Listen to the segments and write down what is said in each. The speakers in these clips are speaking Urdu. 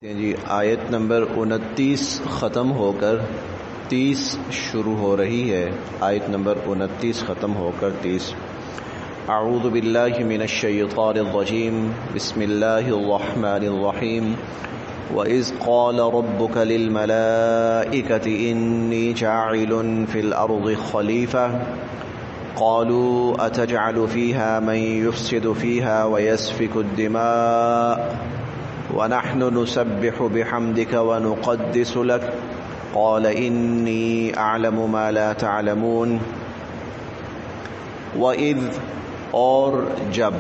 جی آیت نمبر 29 ختم ہو کر 30 شروع ہو رہی ہے. آیت نمبر 29 ختم ہو کر 30. اعوذ باللہ من الشیطان الرجیم بسم اللہ الرحمن الرحیم. وَإِذْ قَالَ رَبُّكَ لِلْمَلَائِكَةِ إِنِّي جَاعِلٌ فِي الْأَرْضِ خَلِيفَةً قَالُوا أَتَجْعَلُ فِيهَا مَن يُفْسِدُ فِيهَا وَيَسْفِكُ الدِّمَاءَ وَنَحْنُ نُسَبِّحُ بِحَمْدِكَ وَنُقَدِّسُ لَكَ قَالَ إِنِّي أَعْلَمُ مَا لَا تَعْلَمُونَ. وَإِذْ اور جب،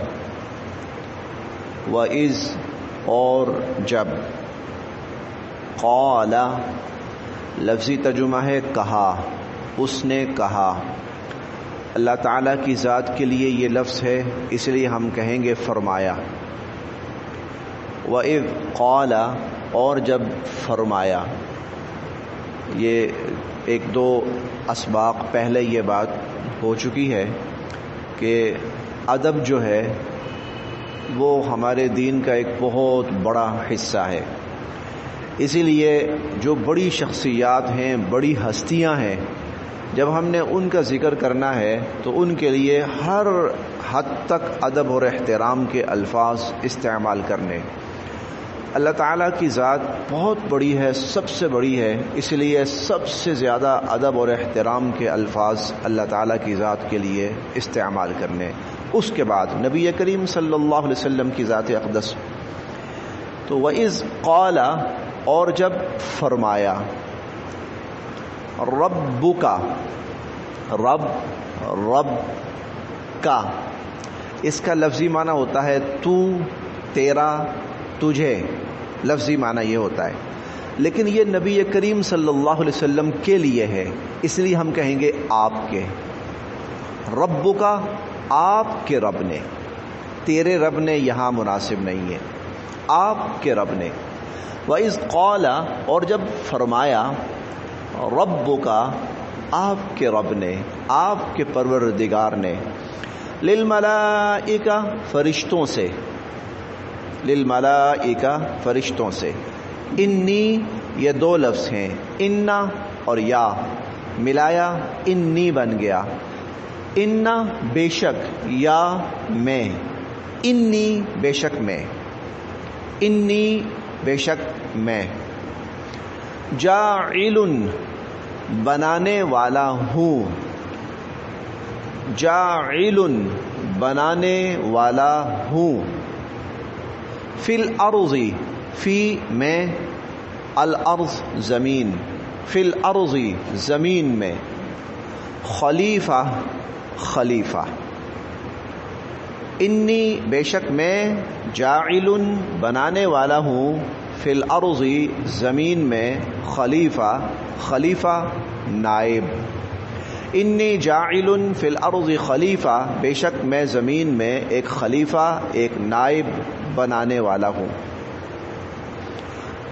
وَإِذْ اور جب، قَالَ لفظی ترجمہ ہے کہا، اس نے کہا. اللہ تعالیٰ کی ذات کے لیے یہ لفظ ہے، اس لیے ہم کہیں گے فرمایا. وَإِذْ قَالَ اور جب فرمایا. یہ ایک دو اسباق پہلے یہ بات ہو چکی ہے کہ ادب جو ہے وہ ہمارے دین کا ایک بہت بڑا حصہ ہے. اسی لیے جو بڑی شخصیات ہیں، بڑی ہستیاں ہیں، جب ہم نے ان کا ذکر کرنا ہے تو ان کے لیے ہر حد تک ادب اور احترام کے الفاظ استعمال کرنے. اللہ تعالیٰ کی ذات بہت بڑی ہے، سب سے بڑی ہے، اس لیے سب سے زیادہ ادب اور احترام کے الفاظ اللہ تعالیٰ کی ذات کے لیے استعمال کرنے. اس کے بعد نبی کریم صلی اللہ علیہ وسلم کی ذات اقدس. تو وَإِذْ قَالَ اور جب فرمایا. رَبُّکَ رب کا اس کا لفظی معنی ہوتا ہے تو، تیرا، تجھے. لفظی معنی یہ ہوتا ہے، لیکن یہ نبی کریم صلی اللہ علیہ وسلم کے لیے ہے، اس لیے ہم کہیں گے آپ کے. رب کا آپ کے رب نے، تیرے رب نے یہاں مناسب نہیں ہے، آپ کے رب نے. وَإِذْ قَالَ اور جب فرمایا. رب کا آپ کے رب نے، آپ کے پروردگار نے. للملائکہ فرشتوں سے، للملائکہ فرشتوں سے. انی یہ دو لفظ ہیں، انا اور یا ملایا انی بن گیا. انا بے شک، یا میں، انی بے شک میں، انی بے شک میں. جاعل بنانے والا ہوں، جاعل بنانے والا ہوں. فی الارض فی میں، الارض زمین، فی الارض زمین میں. خلیفہ خلیفہ. انی بے شک میں، جاعل بنانے والا ہوں، فی الارض زمین میں، خلیفہ خلیفہ نائب. انی جاعل فی الارض خلیفہ بے شک میں زمین میں ایک خلیفہ، ایک نائب بنانے والا ہوں.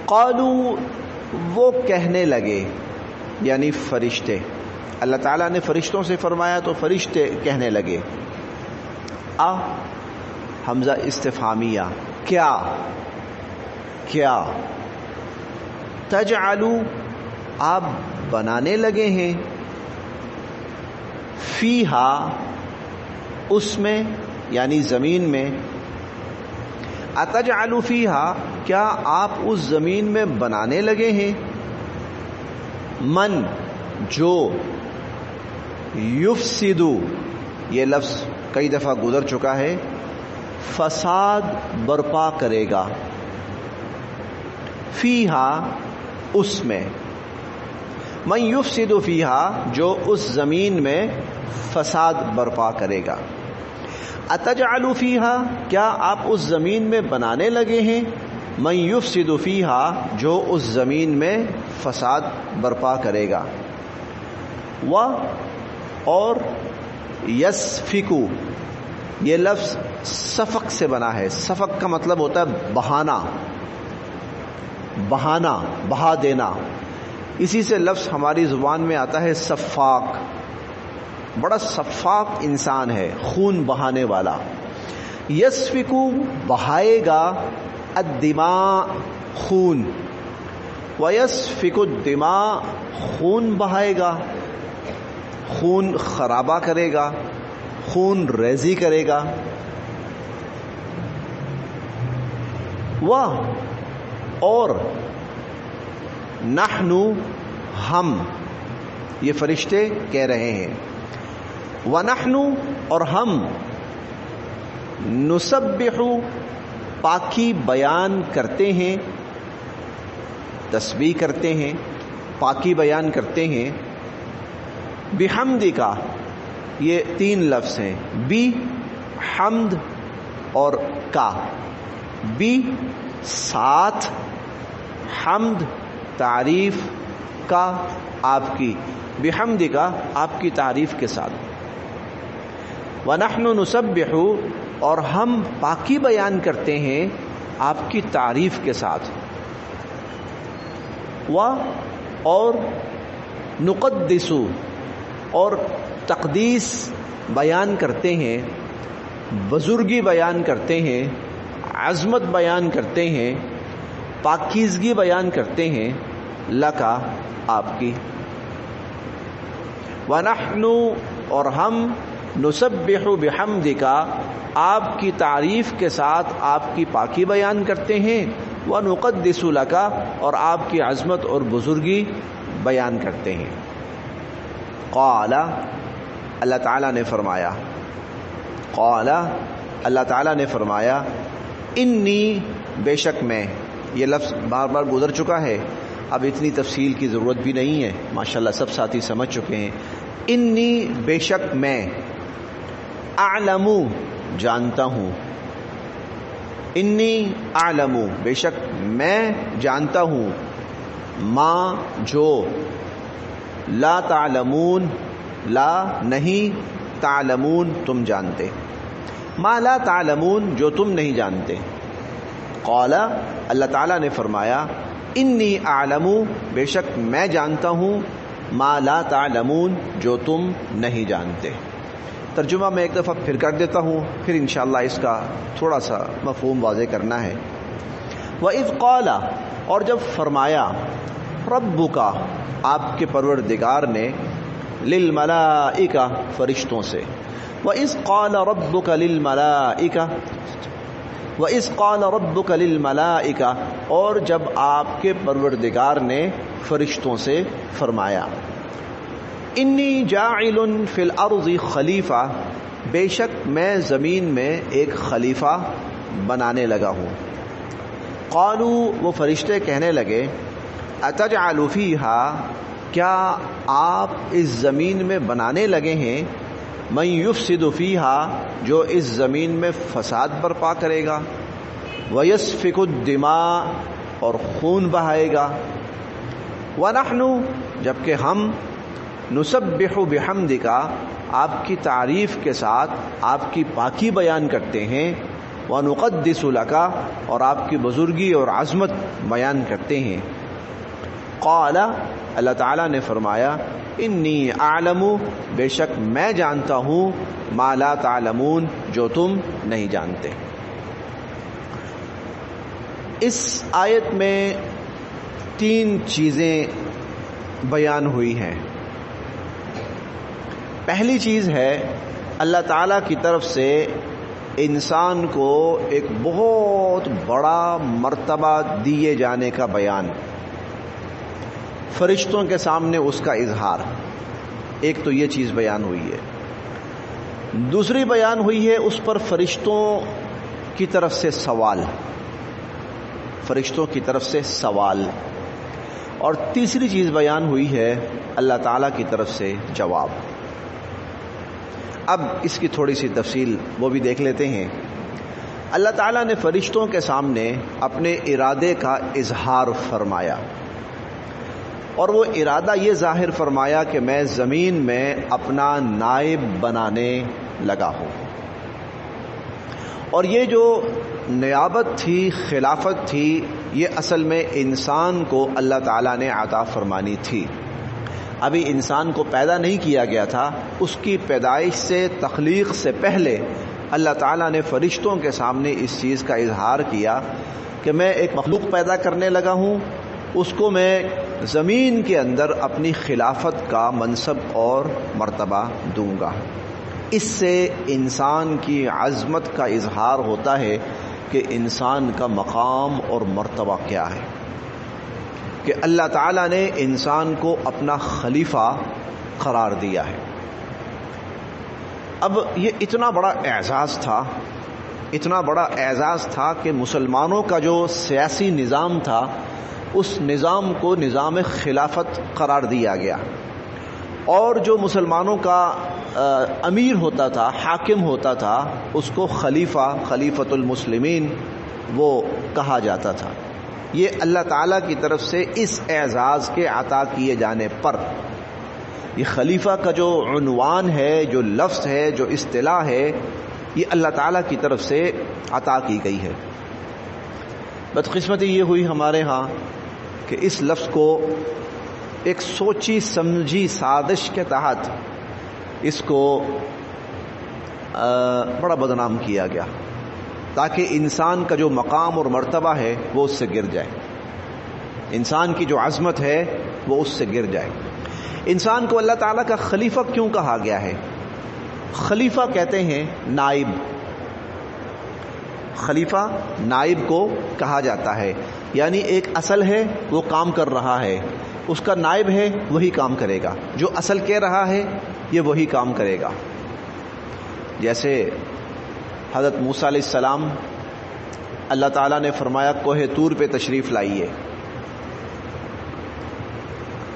قالوا وہ کہنے لگے، یعنی فرشتے. اللہ تعالیٰ نے فرشتوں سے فرمایا تو فرشتے کہنے لگے. حمزہ استفہامیہ، کیا کیا. تجعلو آپ بنانے لگے ہیں، فیہا اس میں، یعنی زمین میں. اتجعل فیہا کیا آپ اس زمین میں بنانے لگے ہیں. من جو، یفسد یہ لفظ کئی دفعہ گزر چکا ہے، فساد برپا کرے گا. فیہا اس میں. من یفسد فیہا جو اس زمین میں فساد برپا کرے گا. اتجعل فیہا کیا آپ اس زمین میں بنانے لگے ہیں، من یفسد فیہا جو اس زمین میں فساد برپا کرے گا. اور یسفکو یہ لفظ سفک سے بنا ہے. سفک کا مطلب ہوتا ہے بہانا، بہانا، بہا دینا. اسی سے لفظ ہماری زبان میں آتا ہے سفاک. بڑا سفاک انسان ہے، خون بہانے والا. یسفکو بہائے گا، الدماء خون، وَيَسْفِكُ الدِّمَاء خون بہائے گا، خون خرابہ کرے گا، خون ریزی کرے گا، اور نحن ہم، یہ فرشتے کہہ رہے ہیں، وَنَحْنُ اور ہم، نُسَبِّحُ پاکی بیان کرتے ہیں، تسبیح کرتے ہیں، پاکی بیان کرتے ہیں، بحمدک، یہ 3 لفظ ہیں، بی، حمد اور کا، بی ساتھ، حمد تعریف کا آپ کی، بحمدک آپ کی تعریف کے ساتھ، وَنَحْنُ نُسَبِّحُ اور ہم پاکی بیان کرتے ہیں آپ کی تعریف کے ساتھ، اور نقدس اور تقدیس بیان کرتے ہیں، بزرگی بیان کرتے ہیں، عظمت بیان کرتے ہیں، پاکیزگی بیان کرتے ہیں، لکا آپ کی، وَنَحْنُ اور ہم، نسبح بحمدک آپ کی تعریف کے ساتھ آپ کی پاکی بیان کرتے ہیں، وَنُقَدِّسُ لَكَ اور آپ کی عظمت اور بزرگی بیان کرتے ہیں۔ قال اللہ تعالیٰ نے فرمایا، قال اللہ تعالیٰ نے فرمایا، انی بے شک میں، یہ لفظ بار بار گزر چکا ہے، اب اتنی تفصیل کی ضرورت بھی نہیں ہے، ماشاءاللہ سب ساتھی سمجھ چکے ہیں۔ انی بے شک میں، اعلم جانتا ہوں، انی اعلم بے شک میں جانتا ہوں، ما جو، لا تعلمون لا نہیں، تعلمون تم جانتے، ما لا تعلمون جو تم نہیں جانتے۔ قال اللہ تعالیٰ نے فرمایا، انی اعلم بے شک میں جانتا ہوں، ما لا تعلمون جو تم نہیں جانتے۔ ترجمہ میں ایک دفعہ پھر کر دیتا ہوں، پھر انشاءاللہ اس کا تھوڑا سا مفہوم واضح کرنا ہے۔ وَإِذْ قَالَ اور جب فرمایا، ربک آپ کے پروردگار نے، للملائکہ فرشتوں سے، وَإِذْ قَالَ رَبُّكَ لِلْمَلَائِكَةِ وَإِذْ قَالَ رَبُّكَ لِلْمَلَائِكَةِ اور جب آپ کے پروردگار نے فرشتوں سے فرمایا، انی جاعل فی الارض خلیفہ بے شک میں زمین میں ایک خلیفہ بنانے لگا ہوں۔ قالو وہ فرشتے کہنے لگے، اتجعل فیہا کیا آپ اس زمین میں بنانے لگے ہیں، من یفسد فیہا جو اس زمین میں فساد برپا کرے گا، ویسفک الدماء اور خون بہائے گا، ونحن جبکہ ہم، نسبح بحمدک آپ کی تعریف کے ساتھ آپ کی پاکی بیان کرتے ہیں، ونقدس لک اور آپ کی بزرگی اور عظمت بیان کرتے ہیں۔ قال اللہ تعالیٰ نے فرمایا، انی اعلم بے شک میں جانتا ہوں، ما لا تعلمون جو تم نہیں جانتے۔ اس آیت میں 3 چیزیں بیان ہوئی ہیں۔ پہلی چیز ہے اللہ تعالیٰ کی طرف سے انسان کو ایک بہت بڑا مرتبہ دیے جانے کا بیان، فرشتوں کے سامنے اس کا اظہار، ایک تو یہ چیز بیان ہوئی ہے۔ دوسری بیان ہوئی ہے اس پر فرشتوں کی طرف سے سوال، فرشتوں کی طرف سے سوال، اور تیسری چیز بیان ہوئی ہے اللہ تعالیٰ کی طرف سے جواب۔ اب اس کی تھوڑی سی تفصیل وہ بھی دیکھ لیتے ہیں۔ اللہ تعالیٰ نے فرشتوں کے سامنے اپنے ارادے کا اظہار فرمایا، اور وہ ارادہ یہ ظاہر فرمایا کہ میں زمین میں اپنا نائب بنانے لگا ہوں، اور یہ جو نیابت تھی، خلافت تھی، یہ اصل میں انسان کو اللہ تعالیٰ نے عطا فرمانی تھی۔ ابھی انسان کو پیدا نہیں کیا گیا تھا، اس کی پیدائش سے، تخلیق سے پہلے اللہ تعالیٰ نے فرشتوں کے سامنے اس چیز کا اظہار کیا کہ میں ایک مخلوق پیدا کرنے لگا ہوں، اس کو میں زمین کے اندر اپنی خلافت کا منصب اور مرتبہ دوں گا۔ اس سے انسان کی عظمت کا اظہار ہوتا ہے کہ انسان کا مقام اور مرتبہ کیا ہے، کہ اللہ تعالیٰ نے انسان کو اپنا خلیفہ قرار دیا ہے۔ اب یہ اتنا بڑا اعزاز تھا کہ مسلمانوں کا جو سیاسی نظام تھا اس نظام کو نظام خلافت قرار دیا گیا، اور جو مسلمانوں کا امیر ہوتا تھا، حاکم ہوتا تھا، اس کو خلیفۃ المسلمین وہ کہا جاتا تھا۔ یہ اللہ تعالیٰ کی طرف سے اس اعزاز کے عطا کیے جانے پر، یہ خلیفہ کا جو عنوان ہے، جو لفظ ہے، جو اصطلاح ہے، یہ اللہ تعالیٰ کی طرف سے عطا کی گئی ہے۔ بدقسمتی یہ ہوئی ہمارے ہاں کہ اس لفظ کو ایک سوچی سمجھی سازش کے تحت اس کو بڑا بدنام کیا گیا، تاکہ انسان کا جو مقام اور مرتبہ ہے وہ اس سے گر جائے، انسان کی جو عظمت ہے وہ اس سے گر جائے۔ انسان کو اللہ تعالیٰ کا خلیفہ کیوں کہا گیا ہے؟ خلیفہ کہتے ہیں نائب، خلیفہ نائب کو کہا جاتا ہے، یعنی ایک اصل ہے وہ کام کر رہا ہے، اس کا نائب ہے وہی کام کرے گا، جو اصل کہہ رہا ہے یہ وہی کام کرے گا۔ جیسے حضرت موسیٰ علیہ السلام، اللہ تعالیٰ نے فرمایا کوہ طور پہ تشریف لائیے۔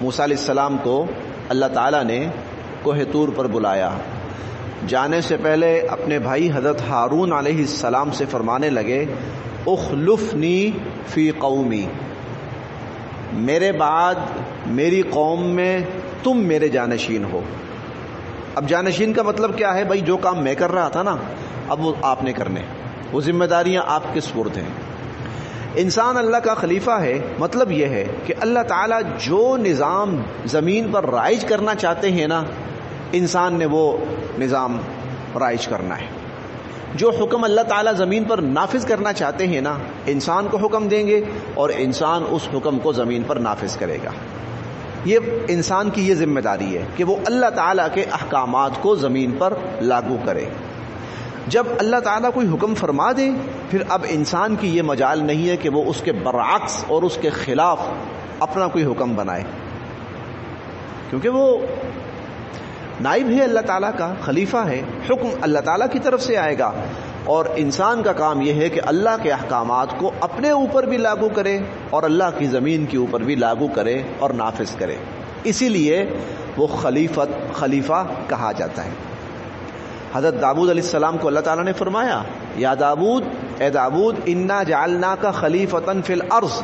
موسیٰ علیہ السلام کو اللہ تعالیٰ نے کوہ طور پر بلایا، جانے سے پہلے اپنے بھائی حضرت ہارون علیہ السلام سے فرمانے لگے اخلفنی فی قومی، میرے بعد میری قوم میں تم میرے جانشین ہو۔ اب جانشین کا مطلب کیا ہے؟ بھائی جو کام میں کر رہا تھا نا، اب وہ آپ نے کرنے، وہ ذمہ داریاں آپ کے سپرد ہیں۔ انسان اللہ کا خلیفہ ہے، مطلب یہ ہے کہ اللہ تعالیٰ جو نظام زمین پر رائج کرنا چاہتے ہیں نا، انسان نے وہ نظام رائج کرنا ہے۔ جو حکم اللہ تعالیٰ زمین پر نافذ کرنا چاہتے ہیں نا، انسان کو حکم دیں گے اور انسان اس حکم کو زمین پر نافذ کرے گا۔ یہ انسان کی یہ ذمہ داری ہے کہ وہ اللہ تعالیٰ کے احکامات کو زمین پر لاگو کرے۔ جب اللہ تعالیٰ کوئی حکم فرما دے، پھر اب انسان کی یہ مجال نہیں ہے کہ وہ اس کے برعکس اور اس کے خلاف اپنا کوئی حکم بنائے، کیونکہ وہ نائب ہے اللہ تعالیٰ کا، خلیفہ ہے، حکم اللہ تعالیٰ کی طرف سے آئے گا، اور انسان کا کام یہ ہے کہ اللہ کے احکامات کو اپنے اوپر بھی لاگو کرے اور اللہ کی زمین کے اوپر بھی لاگو کرے اور نافذ کرے۔ اسی لیے وہ خلیفہ کہا جاتا ہے۔ حضرت داؤد علیہ السلام کو اللہ تعالیٰ نے فرمایا یا داؤد، اے داؤد انا جعلناک خلیفۃ فی الارض،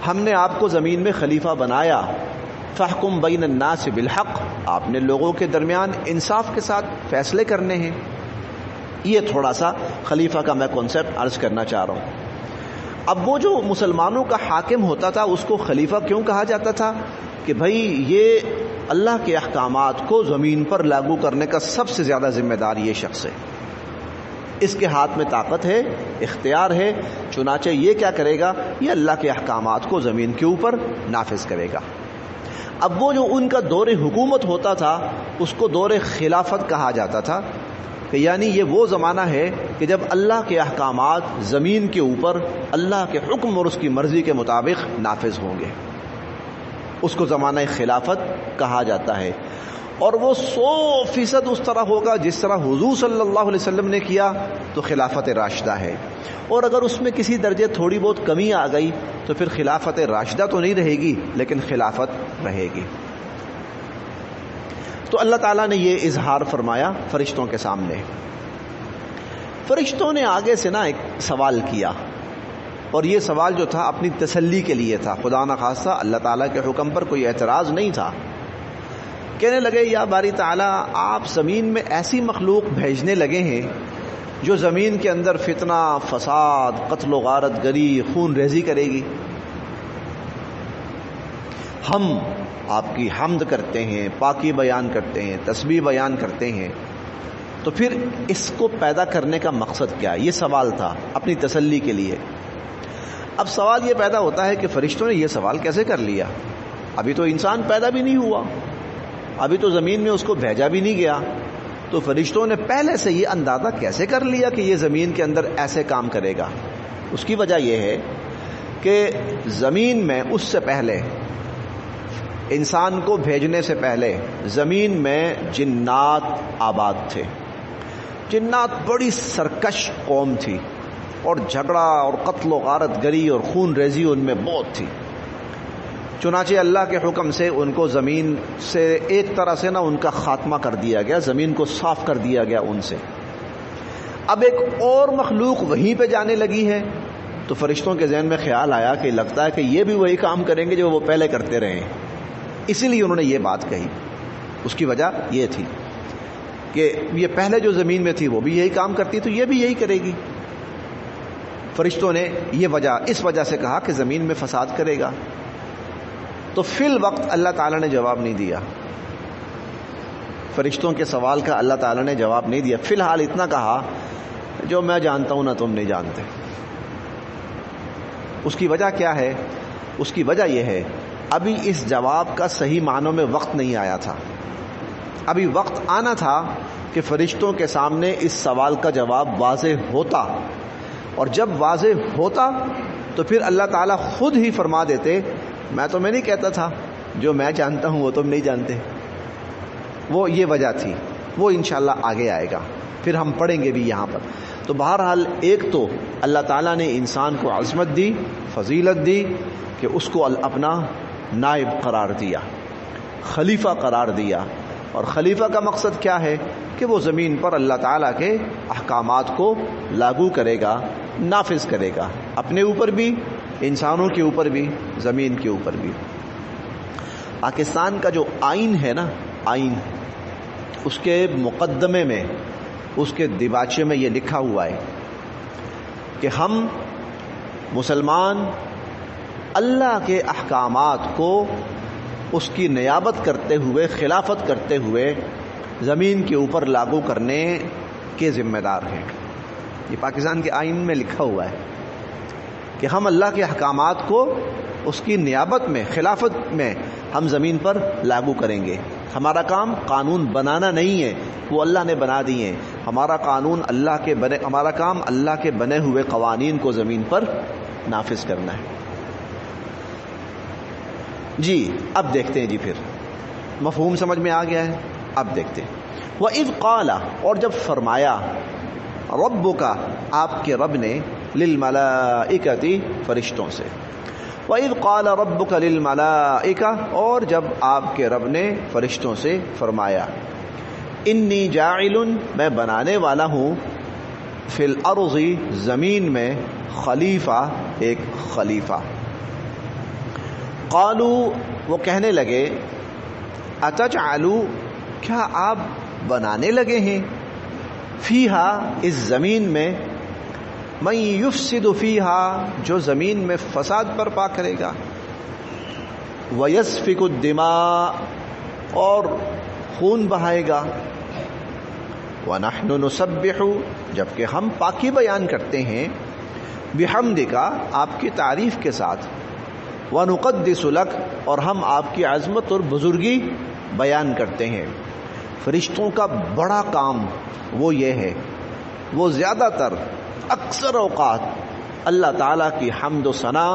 ہم نے آپ کو زمین میں خلیفہ بنایا، فاحکم بین الناس بالحق، آپ نے لوگوں کے درمیان انصاف کے ساتھ فیصلے کرنے ہیں۔ یہ تھوڑا سا خلیفہ کا میں کانسیپٹ عرض کرنا چاہ رہا ہوں۔ اب وہ جو مسلمانوں کا حاکم ہوتا تھا اس کو خلیفہ کیوں کہا جاتا تھا؟ کہ بھائی یہ اللہ کے احکامات کو زمین پر لاگو کرنے کا سب سے زیادہ ذمہ دار یہ شخص ہے، اس کے ہاتھ میں طاقت ہے، اختیار ہے، چنانچہ یہ کیا کرے گا؟ یہ اللہ کے احکامات کو زمین کے اوپر نافذ کرے گا۔ اب وہ جو ان کا دور حکومت ہوتا تھا اس کو دور خلافت کہا جاتا تھا، کہ یعنی یہ وہ زمانہ ہے کہ جب اللہ کے احکامات زمین کے اوپر اللہ کے حکم اور اس کی مرضی کے مطابق نافذ ہوں گے، اس کو زمانہ خلافت کہا جاتا ہے۔ اور وہ 100% اس طرح ہوگا جس طرح حضور صلی اللہ علیہ وسلم نے کیا تو خلافت راشدہ ہے، اور اگر اس میں کسی درجے تھوڑی بہت کمی آ گئی تو پھر خلافت راشدہ تو نہیں رہے گی لیکن خلافت رہے گی۔ تو اللہ تعالیٰ نے یہ اظہار فرمایا فرشتوں کے سامنے۔ فرشتوں نے آگے سے نا ایک سوال کیا، اور یہ سوال جو تھا اپنی تسلی کے لیے تھا، خدا نخواستہ اللہ تعالیٰ کے حکم پر کوئی اعتراض نہیں تھا۔ کہنے لگے یا باری تعالیٰ، آپ زمین میں ایسی مخلوق بھیجنے لگے ہیں جو زمین کے اندر فتنہ، فساد، قتل و غارت گری، خون ریزی کرے گی۔ ہم آپ کی حمد کرتے ہیں، پاکی بیان کرتے ہیں، تسبیح بیان کرتے ہیں، تو پھر اس کو پیدا کرنے کا مقصد کیا ہے؟ یہ سوال تھا اپنی تسلی کے لیے۔ اب سوال یہ پیدا ہوتا ہے کہ فرشتوں نے یہ سوال کیسے کر لیا؟ ابھی تو انسان پیدا بھی نہیں ہوا، ابھی تو زمین میں اس کو بھیجا بھی نہیں گیا، تو فرشتوں نے پہلے سے یہ اندازہ کیسے کر لیا کہ یہ زمین کے اندر ایسے کام کرے گا؟ اس کی وجہ یہ ہے کہ زمین میں اس سے پہلے، انسان کو بھیجنے سے پہلے زمین میں جنات آباد تھے۔ جنات بڑی سرکش قوم تھی، اور جھگڑا اور قتل و غارت گری اور خون ریزی ان میں بہت تھی۔ چنانچہ اللہ کے حکم سے ان کو زمین سے ایک طرح سے ان کا خاتمہ کر دیا گیا، زمین کو صاف کر دیا گیا ان سے۔ اب ایک اور مخلوق وہیں پہ جانے لگی ہے، تو فرشتوں کے ذہن میں خیال آیا کہ لگتا ہے کہ یہ بھی وہی کام کریں گے جو وہ پہلے کرتے رہے ہیں، اسی لیے انہوں نے یہ بات کہی۔ اس کی وجہ یہ تھی کہ یہ پہلے جو زمین میں تھی وہ بھی یہی کام کرتی، تو یہ بھی یہی کرے گی۔ فرشتوں نے یہ وجہ اس وجہ سے کہا کہ زمین میں فساد کرے گا۔ تو فی الوقت اللہ تعالیٰ نے جواب نہیں دیا، فرشتوں کے سوال کا اللہ تعالیٰ نے جواب نہیں دیا۔ فی الحال اتنا کہا، جو میں جانتا ہوں نہ تم نہیں جانتے۔ اس کی وجہ کیا ہے؟ اس کی وجہ یہ ہے ابھی اس جواب کا صحیح معنوں میں وقت نہیں آیا تھا۔ ابھی وقت آنا تھا کہ فرشتوں کے سامنے اس سوال کا جواب واضح ہوتا، اور جب واضح ہوتا تو پھر اللہ تعالیٰ خود ہی فرما دیتے، میں تو نہیں کہتا تھا جو میں جانتا ہوں وہ تم نہیں جانتے۔ وہ یہ وجہ تھی، وہ انشاءاللہ آگے آئے گا، پھر ہم پڑھیں گے بھی یہاں پر۔ تو بہرحال ایک تو اللہ تعالیٰ نے انسان کو عظمت دی، فضیلت دی کہ اس کو اپنا نائب قرار دیا، خلیفہ قرار دیا۔ اور خلیفہ کا مقصد کیا ہے؟ کہ وہ زمین پر اللہ تعالیٰ کے احکامات کو لاگو کرے گا، نافذ کرے گا، اپنے اوپر بھی، انسانوں کے اوپر بھی، زمین کے اوپر بھی۔ پاکستان کا جو آئین ہے نا، آئین، اس کے مقدمے میں، اس کے دیباچے میں یہ لکھا ہوا ہے کہ ہم مسلمان اللہ کے احکامات کو اس کی نیابت کرتے ہوئے، خلافت کرتے ہوئے زمین کے اوپر لاگو کرنے کے ذمہ دار ہیں۔ یہ پاکستان کے آئین میں لکھا ہوا ہے کہ ہم اللہ کے احکامات کو اس کی نیابت میں، خلافت میں ہم زمین پر لاگو کریں گے۔ ہمارا کام قانون بنانا نہیں ہے، وہ اللہ نے بنا دیے ہیں۔ ہمارا قانون ہمارا کام اللہ کے بنے ہوئے قوانین کو زمین پر نافذ کرنا ہے۔ جی اب دیکھتے ہیں، جی پھر مفہوم سمجھ میں آ گیا ہے، اب دیکھتے ہیں۔ وَإِذْ قَالَ، اور جب فرمایا، ربک، آپ کے رب نے، للملائکۃ، فرشتوں سے۔ وَإِذْ قَالَ رَبُّكَ لِلْمَلَائِكَةِ، اور جب آپ کے رب نے فرشتوں سے فرمایا، انی جاعل، میں بنانے والا ہوں، فی الارض، زمین میں، خلیفہ، ایک خلیفہ۔ قالوا، وہ کہنے لگے، اتجعل، کیا آپ بنانے لگے ہیں، فیہا، اس زمین میں، من یفسد فیہا، جو زمین میں فساد برپا کرے گا، ویسفک الدماء، اور خون بہائے گا، ونحن نسبح، جبکہ ہم پاکی بیان کرتے ہیں، بحمدک، آپ کی تعریف کے ساتھ، ونقدس لک، اور ہم آپ کی عظمت اور بزرگی بیان کرتے ہیں۔ فرشتوں کا بڑا کام وہ یہ ہے، وہ زیادہ تر، اکثر اوقات اللہ تعالیٰ کی حمد و ثنا،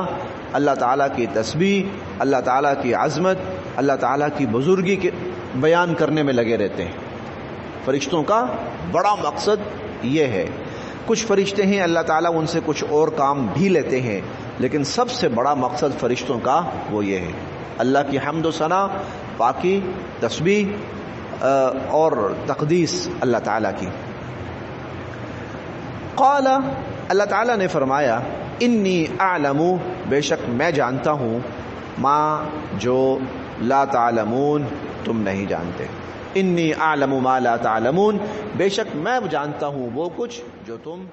اللہ تعالیٰ کی تسبیح، اللہ تعالیٰ کی عظمت، اللہ تعالیٰ کی بزرگی کے بیان کرنے میں لگے رہتے ہیں۔ فرشتوں کا بڑا مقصد یہ ہے۔ کچھ فرشتے ہیں اللہ تعالیٰ ان سے کچھ اور کام بھی لیتے ہیں، لیکن سب سے بڑا مقصد فرشتوں کا وہ یہ ہے، اللہ کی حمد و ثنا، پاکی، تسبیح اور تقدیس اللہ تعالیٰ کی۔ قال، اللہ تعالیٰ نے فرمایا، انی اعلم، بے شک میں جانتا ہوں، ما، جو، لا تعلمون، تم نہیں جانتے۔ انی اعلم ما لا تعلمون، بے شک میں جانتا ہوں وہ کچھ جو تم